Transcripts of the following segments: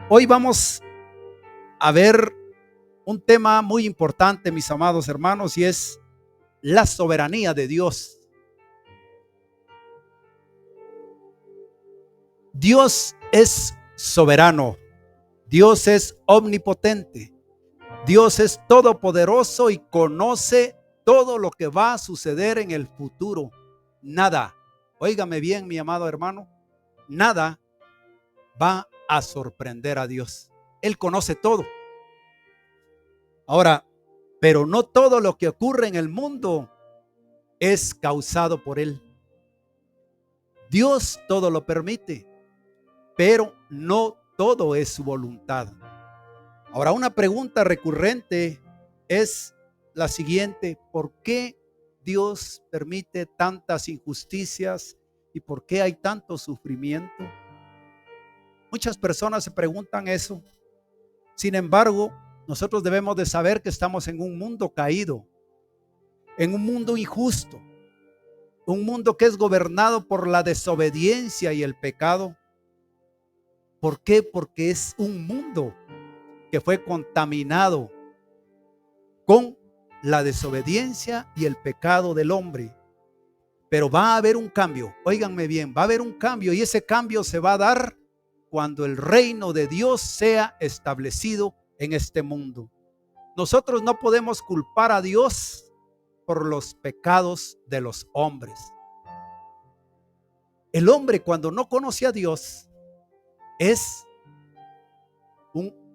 Hoy vamos a ver un tema muy importante, mis amados hermanos, y es la soberanía de Dios. Dios es soberano, Dios es omnipotente, Dios es todopoderoso y conoce todo lo que va a suceder en el futuro. Nada, óigame bien, mi amado hermano, nada va a sorprender a Dios. Él conoce todo. Ahora, pero no todo lo que ocurre en el mundo es causado por Él. Dios todo lo permite, pero no todo es su voluntad. Ahora, una pregunta recurrente es la siguiente: ¿por qué Dios permite tantas injusticias y por qué hay tanto sufrimiento? Muchas personas se preguntan eso. Sin embargo, nosotros debemos de saber que estamos en un mundo caído, en un mundo injusto, un mundo que es gobernado por la desobediencia y el pecado. ¿Por qué? Porque es un mundo que fue contaminado con la desobediencia y el pecado del hombre. Pero va a haber un cambio, óiganme bien, va a haber un cambio, y ese cambio se va a dar cuando el reino de Dios sea establecido en este mundo. Nosotros no podemos culpar a Dios por los pecados de los hombres. El hombre, cuando no conoce a Dios, es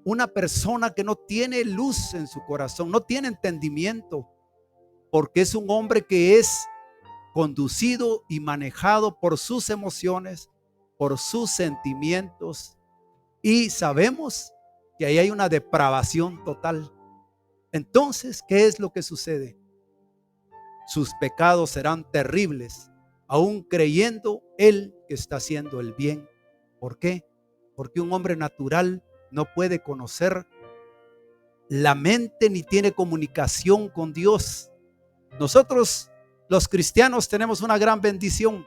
una persona que no tiene luz en su corazón, no tiene entendimiento, porque es un hombre que es conducido y manejado por sus emociones, por sus sentimientos, y sabemos que ahí hay una depravación total. Entonces, ¿qué es lo que sucede? Sus pecados serán terribles, aún creyendo él que está haciendo el bien. ¿Por qué? Porque un hombre natural no puede conocer la mente ni tiene comunicación con Dios. Nosotros, los cristianos, tenemos una gran bendición,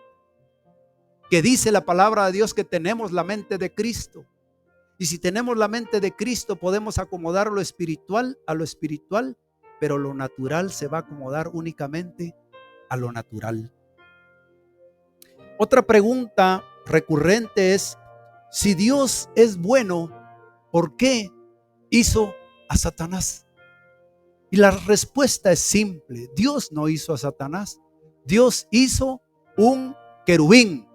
que dice la palabra de Dios que tenemos la mente de Cristo. Y si tenemos la mente de Cristo, podemos acomodar lo espiritual a lo espiritual, pero lo natural se va a acomodar únicamente a lo natural. Otra pregunta recurrente es: si Dios es bueno, ¿por qué hizo a Satanás? Y la respuesta es simple: Dios no hizo a Satanás, Dios hizo un querubín,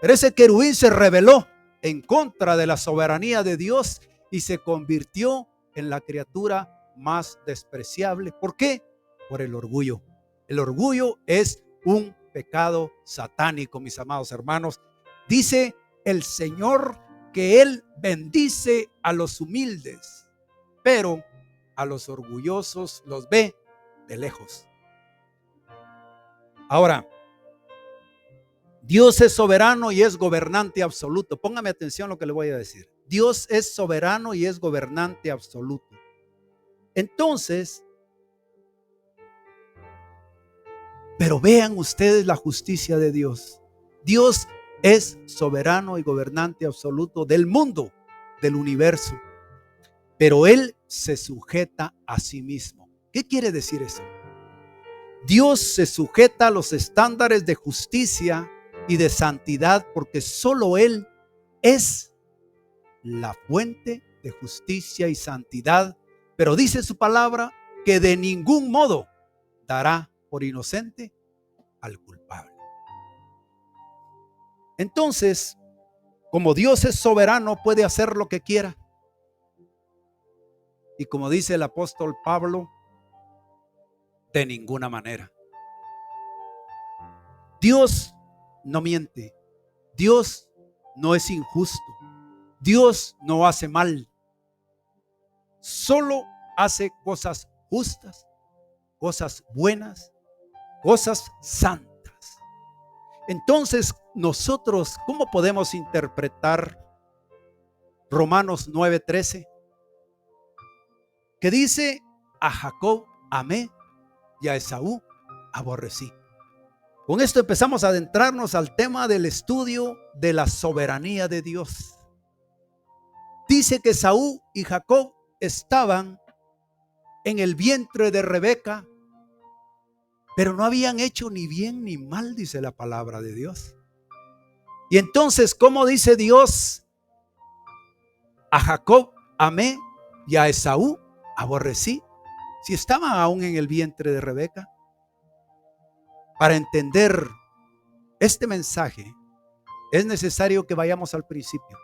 pero ese querubín se rebeló en contra de la soberanía de Dios y se convirtió en la criatura más despreciable. ¿Por qué? Por el orgullo. El orgullo es un pecado satánico, mis amados hermanos. Dice el Señor que Él bendice a los humildes, pero a los orgullosos los ve de lejos. Ahora, Dios es soberano y es gobernante absoluto. Póngame atención a lo que le voy a decir. Dios es soberano y es gobernante absoluto. Entonces, pero vean ustedes la justicia de Dios. Dios es soberano y gobernante absoluto del mundo, del universo. Pero Él se sujeta a sí mismo. ¿Qué quiere decir eso? Dios se sujeta a los estándares de justicia y de santidad porque solo Él es la fuente de justicia y santidad. Pero dice su palabra que de ningún modo dará por inocente al culpable. Entonces, como Dios es soberano, puede hacer lo que quiera. Y como dice el apóstol Pablo, de ninguna manera. Dios no miente, Dios no es injusto, Dios no hace mal, solo hace cosas justas, cosas buenas, cosas santas. Entonces, nosotros, ¿cómo podemos interpretar Romanos 9:13? Que dice: a Jacob amé y a Esaú aborrecí. Con esto empezamos a adentrarnos al tema del estudio de la soberanía de Dios. dice que Esaú y Jacob estaban en el vientre de Rebeca, pero no habían hecho ni bien ni mal, dice la palabra de Dios. Y entonces, ¿cómo dice Dios? A Jacob amé y a Esaú aborrecí, si estaban aún en el vientre de Rebeca. Para entender este mensaje es necesario que vayamos al principio.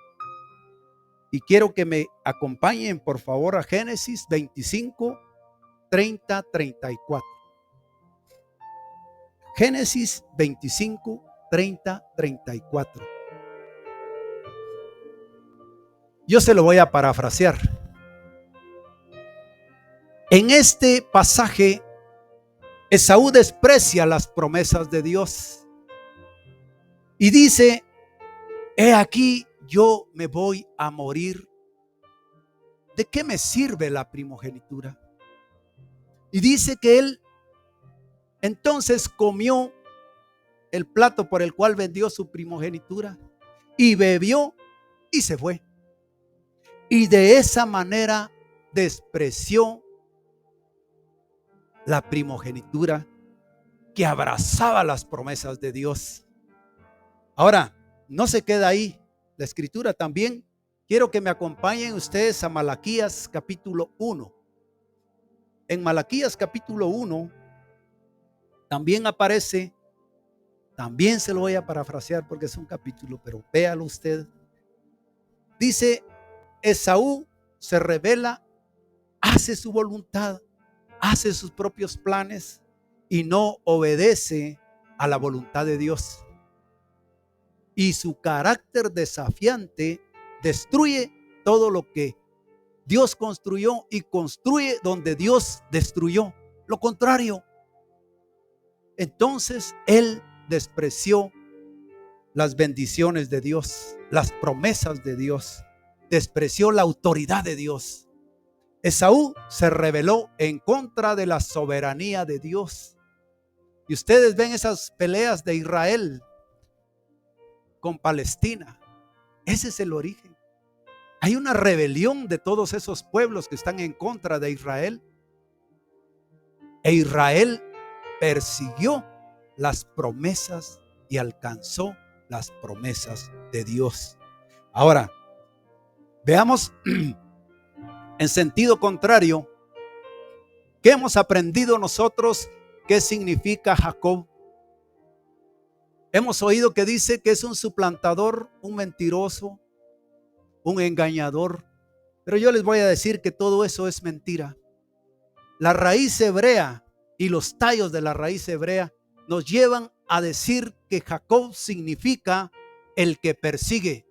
Y quiero que me acompañen, por favor, a Génesis 25, 30, 34. Génesis 25, 30, 34. Yo se lo voy a parafrasear. En este pasaje, Esaú desprecia las promesas de Dios y dice: he aquí, yo me voy a morir. ¿De qué me sirve la primogenitura? Y dice que él entonces comió el plato por el cual vendió su primogenitura y bebió y se fue. Y de esa manera despreció la primogenitura que abrazaba las promesas de Dios. Ahora, no se queda ahí. La escritura también. Quiero que me acompañen ustedes a Malaquías capítulo 1. En Malaquías capítulo 1 también aparece, también se lo voy a parafrasear porque es un capítulo, pero véalo usted. Dice: Esaú se rebela, hace su voluntad, hace sus propios planes y no obedece a la voluntad de Dios. Y su carácter desafiante destruye todo lo que Dios construyó y construye donde Dios destruyó. Lo contrario. Entonces él despreció las bendiciones de Dios, las promesas de Dios, despreció la autoridad de Dios. Esaú se rebeló en contra de la soberanía de Dios. Y ustedes ven esas peleas de Israel con Palestina. Ese es el origen. Hay una rebelión de todos esos pueblos que están en contra de Israel. E Israel persiguió las promesas y alcanzó las promesas de Dios. Ahora, veamos en sentido contrario, ¿qué hemos aprendido nosotros? ¿Qué significa Jacob? Hemos oído que dice que es un suplantador, un mentiroso, un engañador. Pero yo les voy a decir que todo eso es mentira. La raíz hebrea y los tallos de la raíz hebrea nos llevan a decir que Jacob significa el que persigue,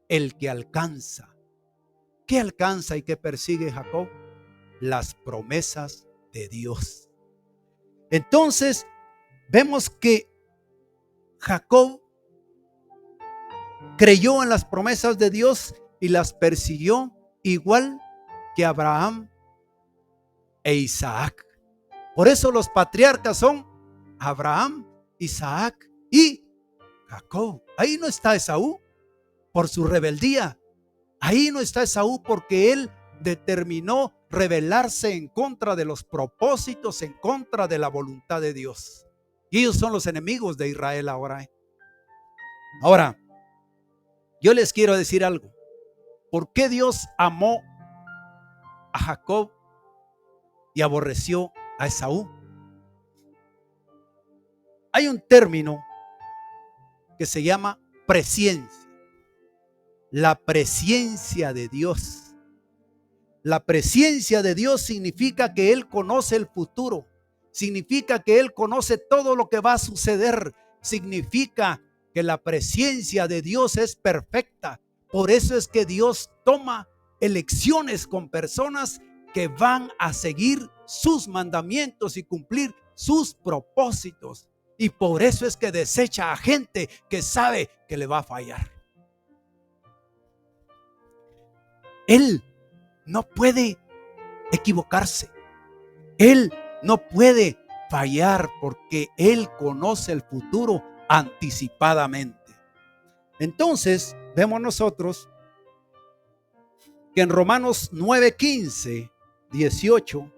el que alcanza. ¿Qué alcanza y qué persigue Jacob? Las promesas de Dios. Entonces, vemos que Jacob creyó en las promesas de Dios y las persiguió, igual que Abraham e Isaac. Por eso los patriarcas son Abraham, Isaac y Jacob. Ahí no está Esaú por su rebeldía. Ahí no está Esaú porque él determinó rebelarse en contra de los propósitos, en contra de la voluntad de Dios. Y ellos son los enemigos de Israel ahora. Ahora, yo les quiero decir algo. ¿Por qué Dios amó a Jacob y aborreció a Esaú? Hay un término que se llama presciencia. La presciencia de Dios. La presciencia de Dios significa que Él conoce el futuro. Significa que Él conoce todo lo que va a suceder. Significa que la presciencia de Dios es perfecta. Por eso es que Dios toma elecciones con personas que van a seguir sus mandamientos y cumplir sus propósitos. Y por eso es que desecha a gente que sabe que le va a fallar. Él no puede equivocarse. Él no puede fallar porque Él conoce el futuro anticipadamente. Entonces, vemos nosotros que en Romanos 9, 15, 18,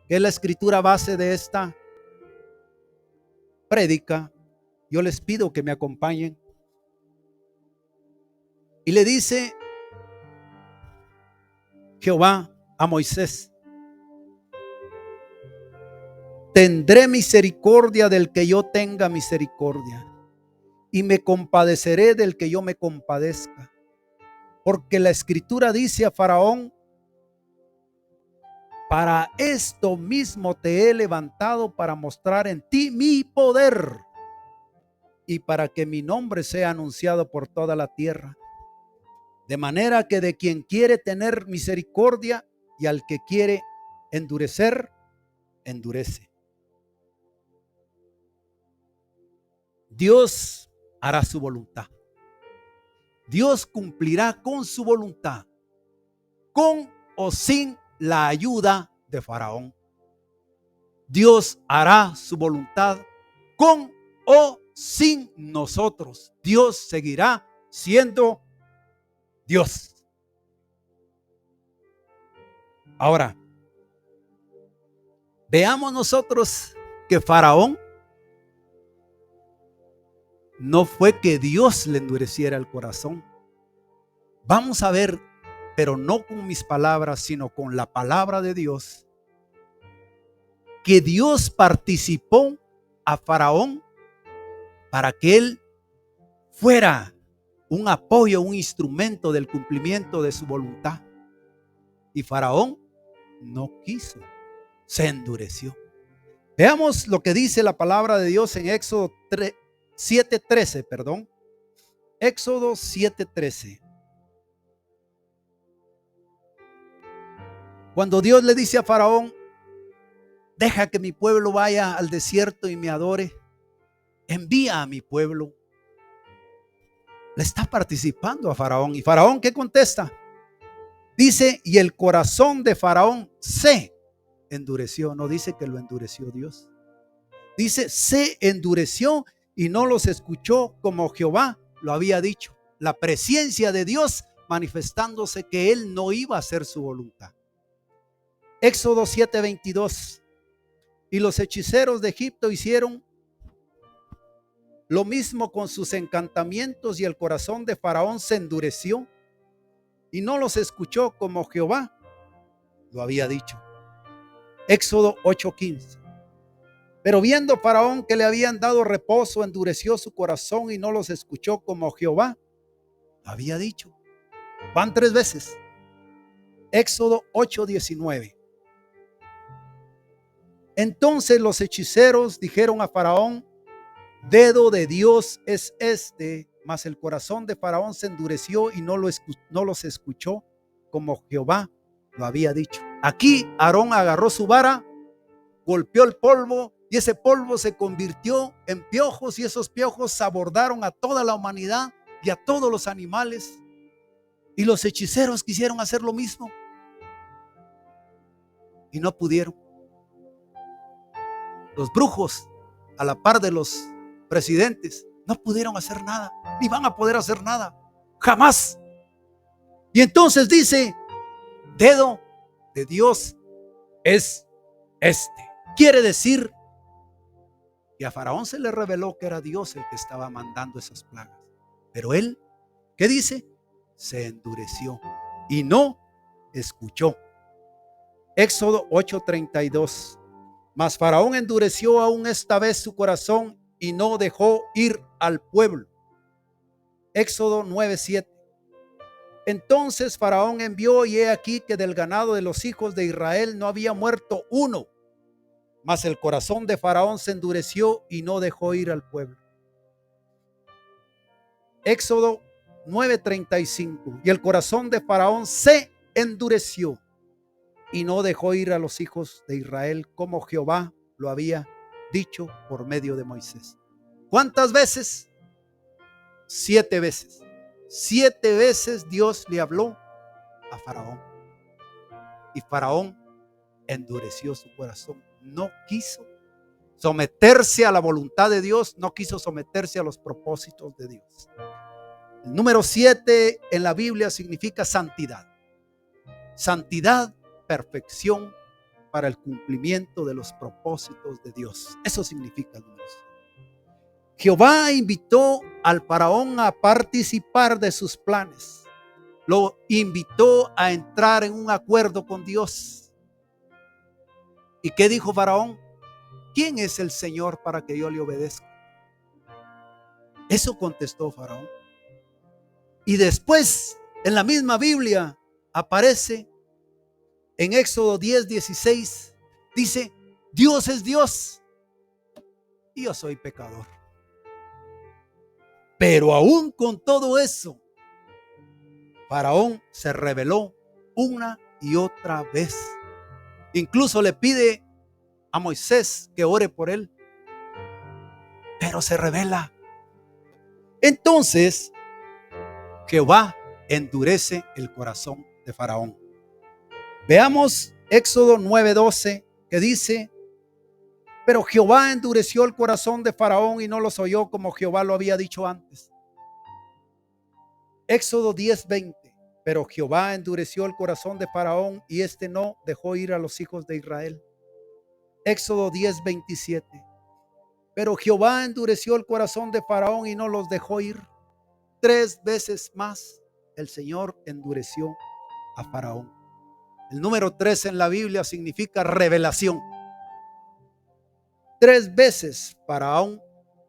que es la escritura base de esta prédica, yo les pido que me acompañen. Y le dice Jehová a Moisés: tendré misericordia del que yo tenga misericordia, y me compadeceré del que yo me compadezca. Porque la escritura dice a Faraón: para esto mismo te he levantado, para mostrar en ti mi poder, y para que mi nombre sea anunciado por toda la tierra. De manera que de quien quiere tener misericordia y al que quiere endurecer, endurece. Dios hará su voluntad. Dios cumplirá con su voluntad, con o sin la ayuda de Faraón. Dios hará su voluntad con o sin nosotros. Dios seguirá siendo Dios. Ahora, veamos nosotros que Faraón no fue que Dios le endureciera el corazón. Vamos a ver, pero no con mis palabras, sino con la palabra de Dios, que Dios participó a Faraón para que él fuera un apoyo, un instrumento del cumplimiento de su voluntad. Y Faraón no quiso, se endureció. Veamos lo que dice la palabra de Dios en Éxodo 7:13, perdón. Éxodo 7:13. Cuando Dios le dice a Faraón: deja que mi pueblo vaya al desierto y me adore, envía a mi pueblo. Le está participando a Faraón. ¿Y Faraón qué contesta? Dice: y el corazón de Faraón se endureció. No dice que lo endureció Dios. Dice: se endureció y no los escuchó como Jehová lo había dicho. La presencia de Dios manifestándose que él no iba a hacer su voluntad. Éxodo 7:22. Y los hechiceros de Egipto hicieron lo mismo con sus encantamientos, y el corazón de Faraón se endureció y no los escuchó como Jehová lo había dicho. Éxodo 8:15. Pero viendo Faraón que le habían dado reposo, endureció su corazón y no los escuchó como Jehová lo había dicho. Van 3 veces. Éxodo 8:19. Entonces los hechiceros dijeron a Faraón: dedo de Dios es este. Mas el corazón de Faraón se endureció y no los escuchó como Jehová lo había dicho. Aquí Aarón agarró su vara, golpeó el polvo, y ese polvo se convirtió en piojos, y esos piojos abordaron a toda la humanidad y a todos los animales. Y los hechiceros quisieron hacer lo mismo y no pudieron. Los brujos, a la par de los presidentes, no pudieron hacer nada, ni van a poder hacer nada, jamás. Y entonces dice: dedo de Dios es este. Quiere decir que a Faraón se le reveló que era Dios el que estaba mandando esas plagas. Pero él, ¿qué dice? Se endureció y no escuchó. Éxodo 8:32. Mas Faraón endureció aún esta vez su corazón y no dejó ir al pueblo. Éxodo 9:7. Entonces Faraón envió, y he aquí que del ganado de los hijos de Israel no había muerto uno. Mas el corazón de Faraón se endureció y no dejó ir al pueblo. Éxodo 9:35. Y el corazón de Faraón se endureció y no dejó ir a los hijos de Israel como Jehová lo había dicho por medio de Moisés. ¿Cuántas veces? 7 veces. 7 veces Dios le habló a Faraón. Y Faraón endureció su corazón. No quiso someterse a la voluntad de Dios, no quiso someterse a los propósitos de Dios. El número 7 en la Biblia significa santidad. santidad, perfección para el cumplimiento de los propósitos de Dios. Eso significa el número 7. Jehová invitó al faraón a participar de sus planes. Lo invitó a entrar en un acuerdo con Dios. ¿Y qué dijo faraón? ¿Quién es el Señor para que yo le obedezca? Eso contestó faraón. Y después, en la misma Biblia, aparece en Éxodo 10:16, dice: Dios es Dios y yo soy pecador. Pero aún con todo eso, faraón se rebeló una y otra vez. Incluso le pide a Moisés que ore por él, pero se rebela. Entonces Jehová endurece el corazón de faraón. Veamos Éxodo 9:12, que dice: pero Jehová endureció el corazón de faraón y no los oyó como Jehová lo había dicho antes. Éxodo 10:20, pero Jehová endureció el corazón de faraón y éste no dejó ir a los hijos de Israel. Éxodo 10:27, pero Jehová endureció el corazón de faraón y no los dejó ir. 3 veces más el Señor endureció a faraón. El número 3 en la Biblia significa revelación. 3 veces faraón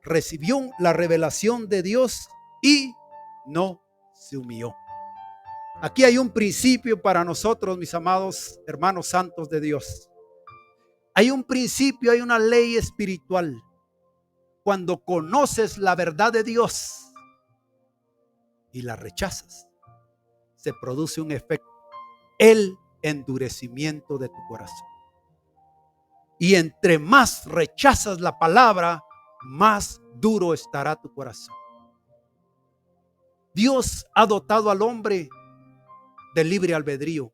recibió la revelación de Dios y no se humilló. Aquí hay un principio para nosotros, mis amados hermanos santos de Dios. Hay un principio, hay una ley espiritual. Cuando conoces la verdad de Dios y la rechazas, se produce un efecto: el endurecimiento de tu corazón. Y entre más rechazas la palabra, más duro estará tu corazón. Dios ha dotado al hombre de libre albedrío.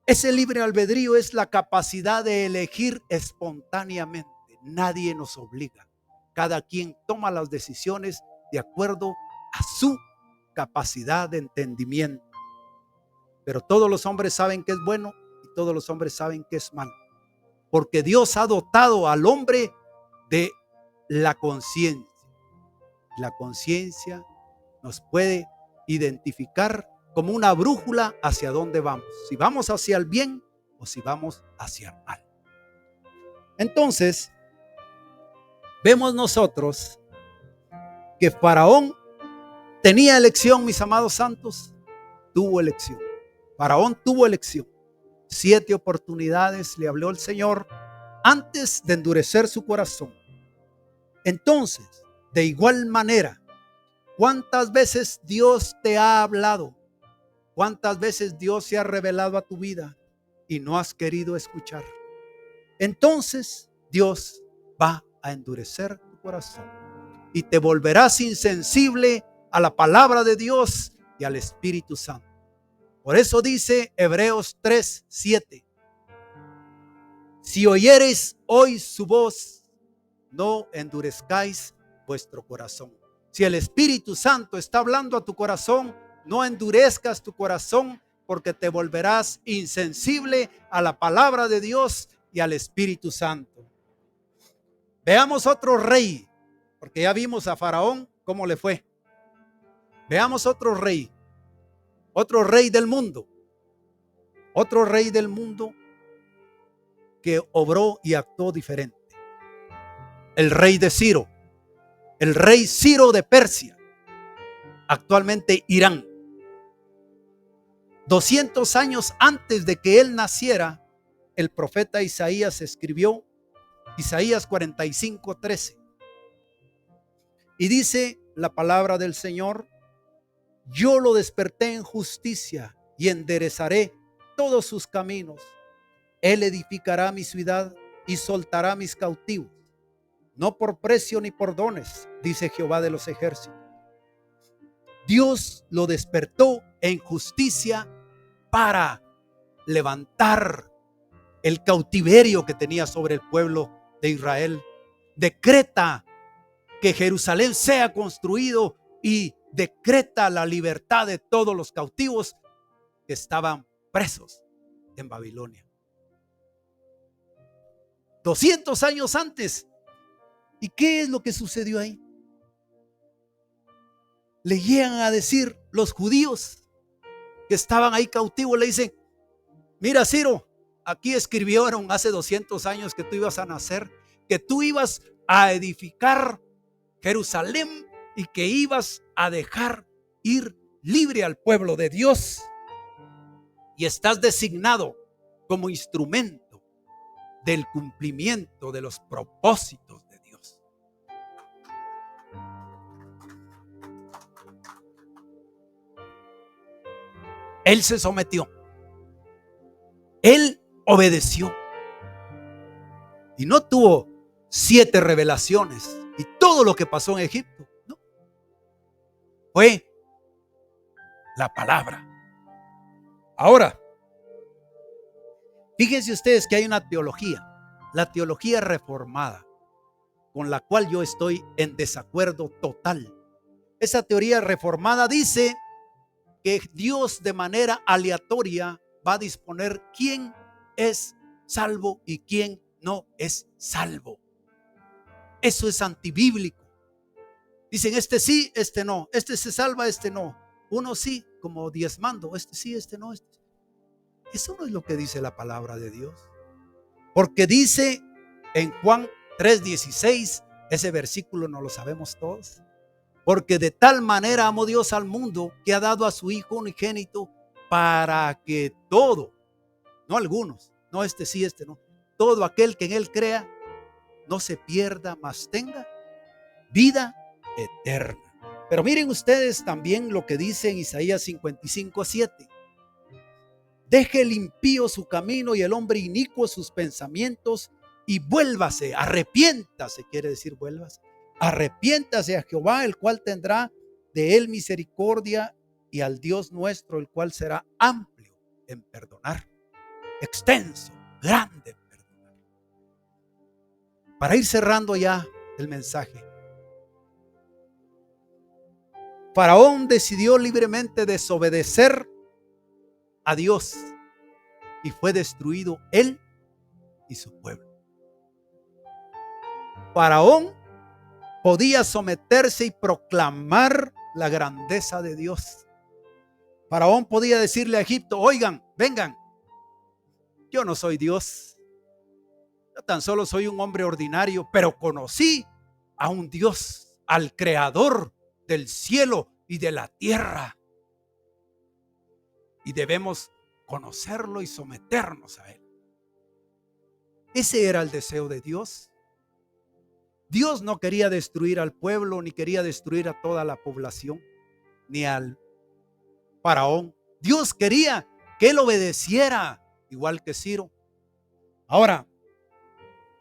Ese libre albedrío es la capacidad de elegir espontáneamente. Nadie nos obliga. Cada quien toma las decisiones de acuerdo a su capacidad de entendimiento. Pero todos los hombres saben que es bueno y todos los hombres saben que es malo. Porque Dios ha dotado al hombre de la conciencia. La conciencia nos puede identificar como una brújula hacia dónde vamos. Si vamos hacia el bien o si vamos hacia el mal. Entonces, vemos nosotros que Faraón tenía elección, mis amados santos. Tuvo elección. Faraón tuvo elección. 7 oportunidades le habló el Señor antes de endurecer su corazón. Entonces, de igual manera, ¿cuántas veces Dios te ha hablado? ¿Cuántas veces Dios se ha revelado a tu vida y no has querido escuchar? Entonces, Dios va a endurecer tu corazón y te volverás insensible a la palabra de Dios y al Espíritu Santo. Por eso dice Hebreos 3:7: si oyereis hoy su voz, no endurezcáis vuestro corazón. Si el Espíritu Santo está hablando a tu corazón, no endurezcas tu corazón, porque te volverás insensible a la palabra de Dios y al Espíritu Santo. Veamos otro rey, porque ya vimos a Faraón cómo le fue. Veamos otro rey del mundo. Otro rey del mundo que obró y actuó diferente. El rey de Ciro. El rey Ciro de Persia. Actualmente Irán. 200 años antes de que él naciera, el profeta Isaías escribió Isaías 45:13. Y dice la palabra del Señor: yo lo desperté en justicia y enderezaré todos sus caminos. Él edificará mi ciudad y soltará mis cautivos, no por precio ni por dones, dice Jehová de los ejércitos. Dios lo despertó en justicia para levantar el cautiverio que tenía sobre el pueblo de Israel. Decreta que Jerusalén sea construido y decreta la libertad de todos los cautivos que estaban presos en Babilonia. 200 años antes. ¿Y qué es lo que sucedió ahí? Le llegan a decir los judíos que estaban ahí cautivos, le dicen: mira, Ciro, aquí escribieron hace 200 años que tú ibas a nacer, que tú ibas a edificar Jerusalén y que ibas a dejar ir libre al pueblo de Dios. Y estás designado como instrumento del cumplimiento de los propósitos de Dios. Él se sometió. Él obedeció. Y no tuvo 7 revelaciones y todo lo que pasó en Egipto. No. Fue la palabra. Ahora, fíjense ustedes que hay una teología, la teología reformada, con la cual yo estoy en desacuerdo total. Esa teoría reformada dice que Dios de manera aleatoria va a disponer quién es salvo y quién no es salvo. Eso es antibíblico. Dicen: este sí, este no, este se salva, este no. Uno sí, como diezmando, este sí, este no. Eso no es lo que dice la palabra de Dios. Porque dice en Juan 3:16, ese versículo no lo sabemos todos. Porque de tal manera amó Dios al mundo que ha dado a su Hijo unigénito para que todo, no algunos, no este sí, este no, todo aquel que en él crea no se pierda, mas tenga vida eterna. Pero miren ustedes también lo que dice en Isaías 55:7. Deje el impío su camino y el hombre inicuo sus pensamientos y vuélvase, arrepiéntase, quiere decir vuélvase. Arrepiéntase a Jehová, el cual tendrá de él misericordia, y al Dios nuestro, el cual será amplio en perdonar, extenso, grande en perdonar. Para ir cerrando ya el mensaje, Faraón decidió libremente desobedecer a Dios y fue destruido él y su pueblo. Faraón podía someterse y proclamar la grandeza de Dios. Faraón podía decirle a Egipto: oigan, vengan, yo no soy Dios, yo tan solo soy un hombre ordinario, pero conocí a un Dios, al creador del cielo y de la tierra, y debemos conocerlo y someternos a él. Ese era el deseo de Dios. Dios no quería destruir al pueblo, ni quería destruir a toda la población, ni al faraón. Dios quería que él obedeciera, igual que Ciro. Ahora,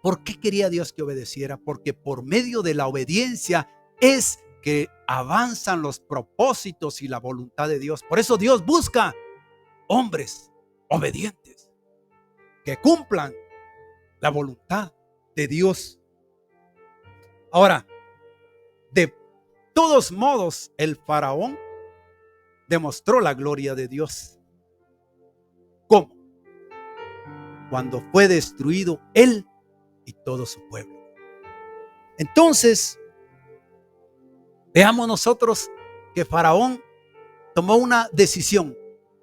¿por qué quería Dios que obedeciera? Porque por medio de la obediencia es que avanzan los propósitos y la voluntad de Dios. Por eso Dios busca hombres obedientes que cumplan la voluntad de Dios. Ahora, de todos modos, el faraón demostró la gloria de Dios. ¿Cómo? Cuando fue destruido él y todo su pueblo. Entonces, veamos nosotros que Faraón tomó una decisión,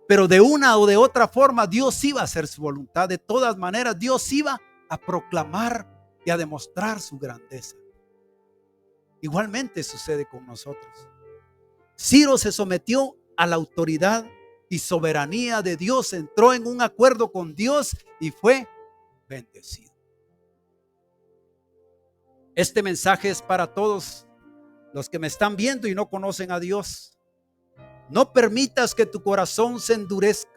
pero de una o de otra forma Dios iba a hacer su voluntad. De todas maneras, Dios iba a proclamar y a demostrar su grandeza. Igualmente sucede con nosotros. Ciro se sometió a la autoridad y soberanía de Dios, entró en un acuerdo con Dios y fue bendecido. Este mensaje es para todos los que me están viendo y no conocen a Dios. No permitas que tu corazón se endurezca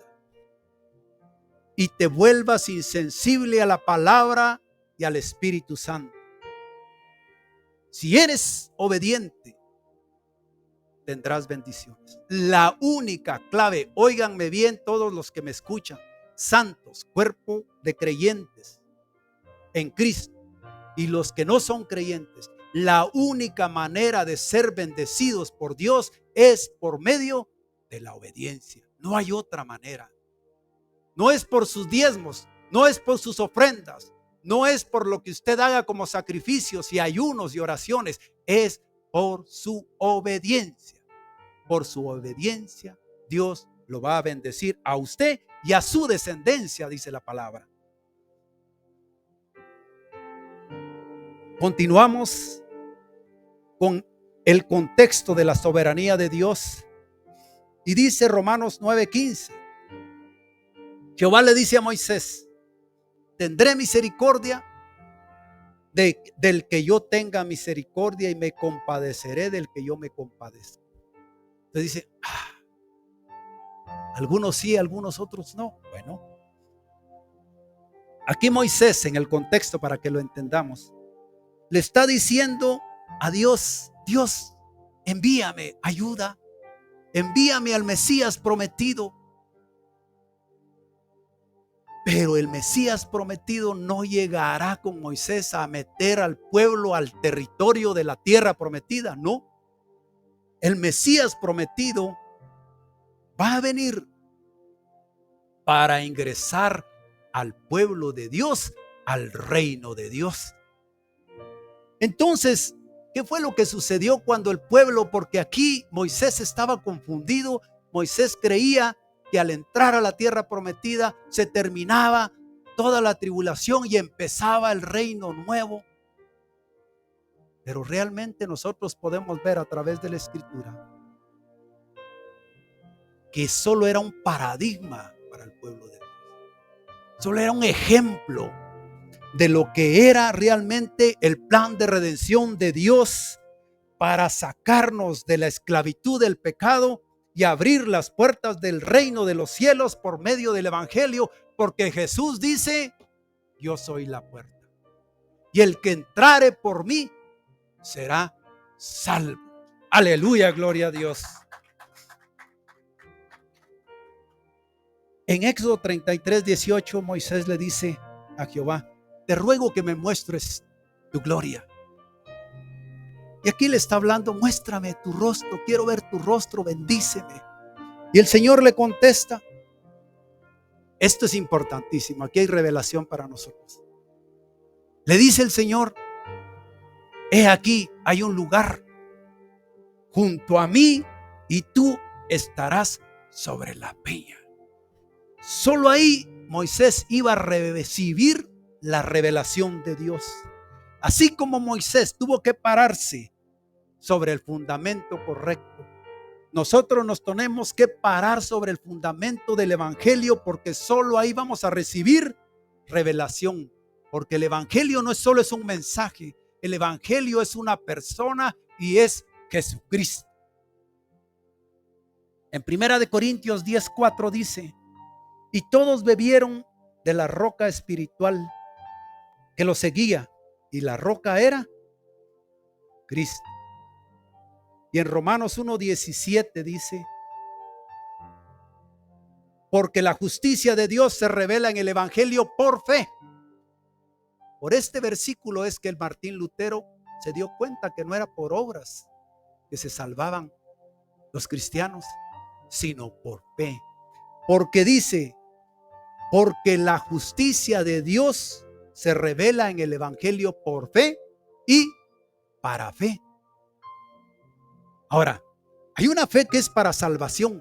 y te vuelvas insensible a la palabra y al Espíritu Santo. Si eres obediente, tendrás bendiciones. La única clave, óiganme bien todos los que me escuchan, santos, cuerpo de creyentes en Cristo, y los que no son creyentes, la única manera de ser bendecidos por Dios es por medio de la obediencia. No hay otra manera. No es por sus diezmos, no es por sus ofrendas, no es por lo que usted haga como sacrificios y ayunos y oraciones, es por su obediencia. Por su obediencia, Dios lo va a bendecir a usted y a su descendencia, dice la palabra. Continuamos con el contexto de la soberanía de Dios. Y dice Romanos 9:15. Jehová le dice a Moisés: tendré misericordia del que yo tenga misericordia y me compadeceré del que yo me compadezca. Entonces dice, algunos sí, algunos otros no. Bueno, aquí Moisés, en el contexto para que lo entendamos, le está diciendo a Dios: Dios, envíame ayuda, envíame al Mesías prometido. Pero el Mesías prometido no llegará con Moisés a meter al pueblo al territorio de la tierra prometida, no. El Mesías prometido va a venir para ingresar al pueblo de Dios, al reino de Dios. Entonces, ¿qué fue lo que sucedió cuando el pueblo? Porque aquí Moisés estaba confundido. Moisés creía que al entrar a la tierra prometida se terminaba toda la tribulación y empezaba el reino nuevo. Pero realmente nosotros podemos ver a través de la Escritura que solo era un paradigma para el pueblo de Dios. Solo era un ejemplo de lo que era realmente el plan de redención de Dios para sacarnos de la esclavitud del pecado y abrir las puertas del reino de los cielos por medio del evangelio, porque Jesús dice: yo soy la puerta, y el que entrare por mí será salvo. Aleluya, gloria a Dios. En Éxodo 33:18, Moisés le dice a Jehová: te ruego que me muestres tu gloria. Y aquí le está hablando: muéstrame tu rostro, quiero ver tu rostro, bendíceme. Y el Señor le contesta. Esto es importantísimo, aquí hay revelación para nosotros. Le dice el Señor: he aquí, hay un lugar junto a mí y tú estarás sobre la peña. Solo ahí Moisés iba a recibir la revelación de Dios. Así como Moisés tuvo que pararse sobre el fundamento correcto, nosotros nos tenemos que parar sobre el fundamento del evangelio, porque solo ahí vamos a recibir revelación. Porque el evangelio no es solo un mensaje, el evangelio es una persona y es Jesucristo. En 1 Corintios 10:4 dice: y todos bebieron de la roca espiritual que los seguía, y la roca era Cristo. Y en Romanos 1:17 dice: porque la justicia de Dios se revela en el evangelio por fe. Por este versículo es que el Martín Lutero se dio cuenta que no era por obras que se salvaban los cristianos, sino por fe. Porque dice: porque la justicia de Dios se revela en el evangelio por fe y para fe. Ahora, hay una fe que es para salvación,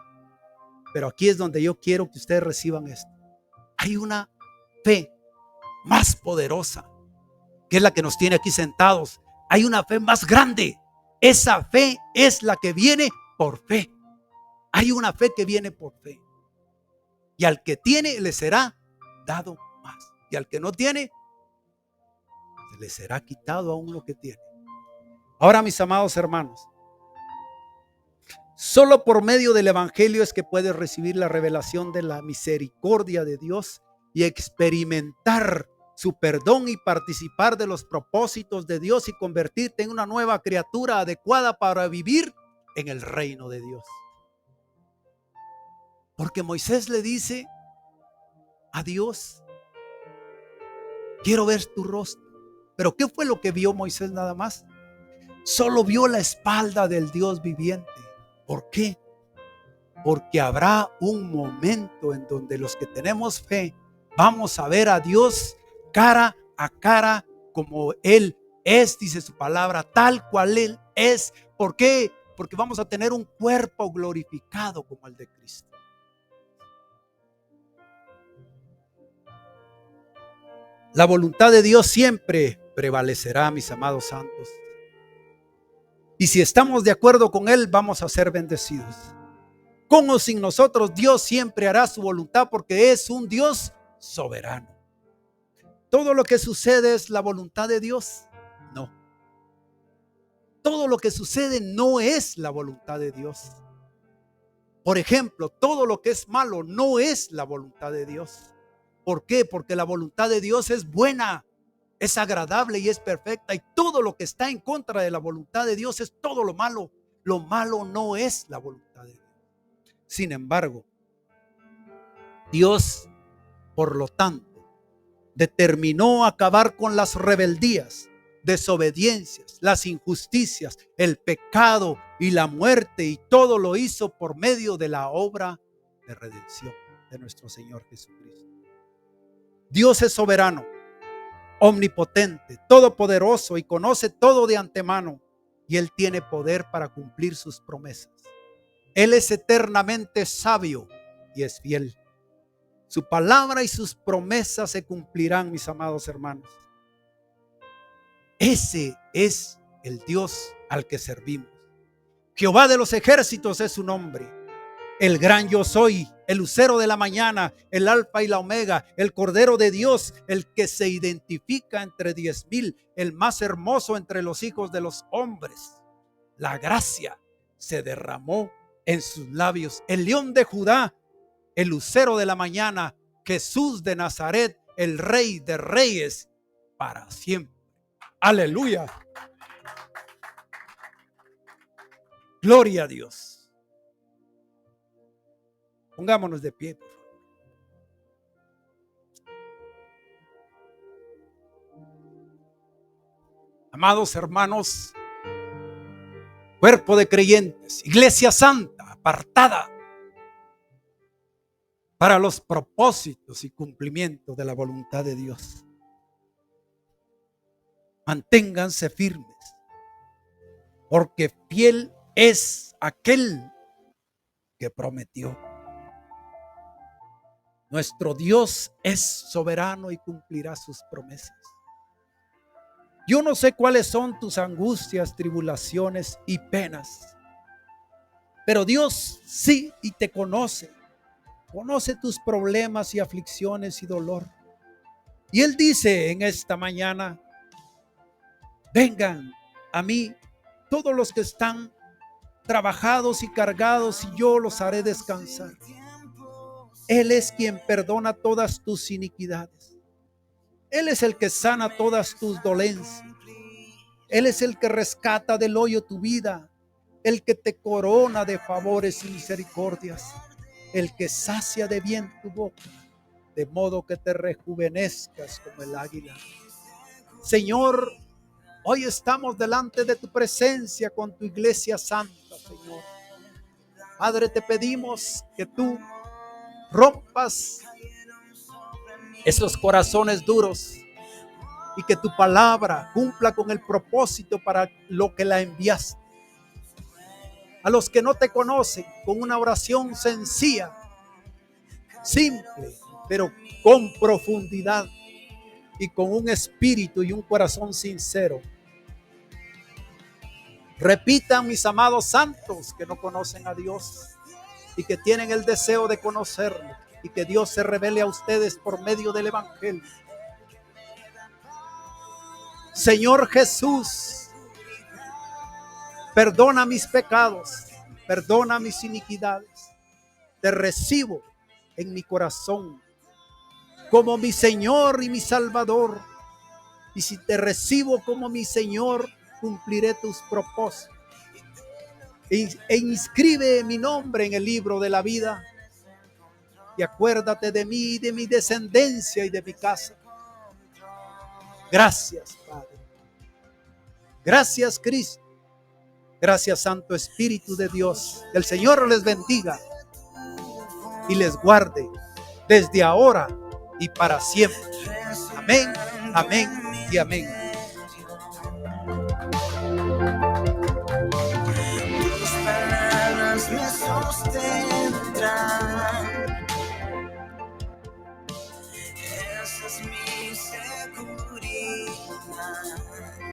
pero aquí es donde yo quiero que ustedes reciban esto. Hay una fe más poderosa, que es la que nos tiene aquí sentados. Hay una fe más grande. Esa fe es la que viene por fe. Hay una fe que viene por fe. Y al que tiene le será dado más. Y al que no tiene, se le será quitado aún lo que tiene. Ahora, mis amados hermanos, solo por medio del evangelio es que puedes recibir la revelación de la misericordia de Dios y experimentar su perdón y participar de los propósitos de Dios y convertirte en una nueva criatura adecuada para vivir en el reino de Dios. Porque Moisés le dice a Dios: quiero ver tu rostro. Pero ¿qué fue lo que vio Moisés nada más? Solo vio la espalda del Dios viviente. ¿Por qué? porque habrá un momento en donde los que tenemos fe vamos a ver a Dios cara a cara como Él es, dice su palabra, tal cual Él es. ¿Por qué? Porque vamos a tener un cuerpo glorificado como el de Cristo. La voluntad de Dios siempre prevalecerá, mis amados santos. Y si estamos de acuerdo con Él, vamos a ser bendecidos. Con o sin nosotros, Dios siempre hará su voluntad porque es un Dios soberano. ¿Todo lo que sucede es la voluntad de Dios? No. Todo lo que sucede no es la voluntad de Dios. Por ejemplo, todo lo que es malo no es la voluntad de Dios. ¿Por qué? Porque la voluntad de Dios es buena, es agradable y es perfecta. Y todo lo que está en contra de la voluntad de Dios es todo lo malo. Lo malo no es la voluntad de Dios. Sin embargo, Dios, por lo tanto, determinó acabar con las rebeldías, desobediencias, las injusticias, el pecado y la muerte, y todo lo hizo por medio de la obra de redención de nuestro Señor Jesucristo. Dios es soberano, omnipotente, todopoderoso y conoce todo de antemano, y Él tiene poder para cumplir sus promesas. Él es eternamente sabio y es fiel. Su palabra y sus promesas se cumplirán, mis amados hermanos. Ese es el Dios al que servimos. Jehová de los ejércitos es su nombre. El gran yo soy, el lucero de la mañana, el alfa y la omega, el cordero de Dios, el que se identifica entre 10,000, el más hermoso entre los hijos de los hombres. La gracia se derramó en sus labios. El león de Judá, el lucero de la mañana, Jesús de Nazaret, el rey de reyes para siempre. Aleluya. Gloria a Dios. Pongámonos de pie, por favor. Amados hermanos, cuerpo de creyentes, iglesia santa, apartada para los propósitos y cumplimientos de la voluntad de Dios. Manténganse firmes, porque fiel es aquel que prometió. Nuestro Dios es soberano y cumplirá sus promesas. Yo no sé cuáles son tus angustias, tribulaciones y penas, pero Dios sí y te conoce. Conoce tus problemas y aflicciones y dolor. Y Él dice en esta mañana: vengan a mí todos los que están trabajados y cargados, y yo los haré descansar. Él es quien perdona todas tus iniquidades. Él es el que sana todas tus dolencias. Él es el que rescata del hoyo tu vida, el que te corona de favores y misericordias, el que sacia de bien tu boca, de modo que te rejuvenezcas como el águila. Señor, hoy estamos delante de tu presencia con tu iglesia santa, Señor. Padre, te pedimos que tú rompas esos corazones duros y que tu palabra cumpla con el propósito para lo que la enviaste. A los que no te conocen, con una oración sencilla, simple, pero con profundidad y con un espíritu y un corazón sincero. Repitan, mis amados santos que no conocen a Dios y que tienen el deseo de conocerlo, y que Dios se revele a ustedes por medio del evangelio. Señor Jesús, perdona mis pecados, perdona mis iniquidades. Te recibo en mi corazón como mi Señor y mi Salvador. Y si te recibo como mi Señor, cumpliré tus propósitos. E inscribe mi nombre en el libro de la vida. Y acuérdate de mí, de mi descendencia y de mi casa. Gracias, Padre. Gracias, Cristo. Gracias, Santo Espíritu de Dios. El Señor les bendiga y les guarde desde ahora y para siempre. Amén, amén y amén. Tus palabras me sostienen.